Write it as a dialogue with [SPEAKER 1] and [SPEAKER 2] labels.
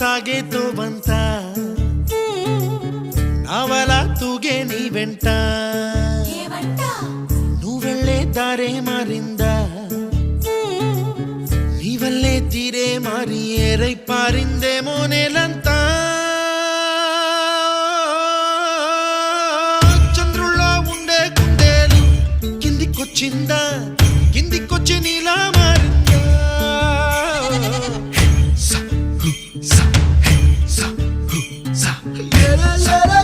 [SPEAKER 1] సాగేతో వంత నావల తూగే నీ వెంట నువ్వెళ్ళే దారే మారిందా నీ వల్లే తీరే మారి ఏరై పారిందేమో నేలంతా చంద్రుల్లో ఉండే గుండెలు కిందికొచ్చిందా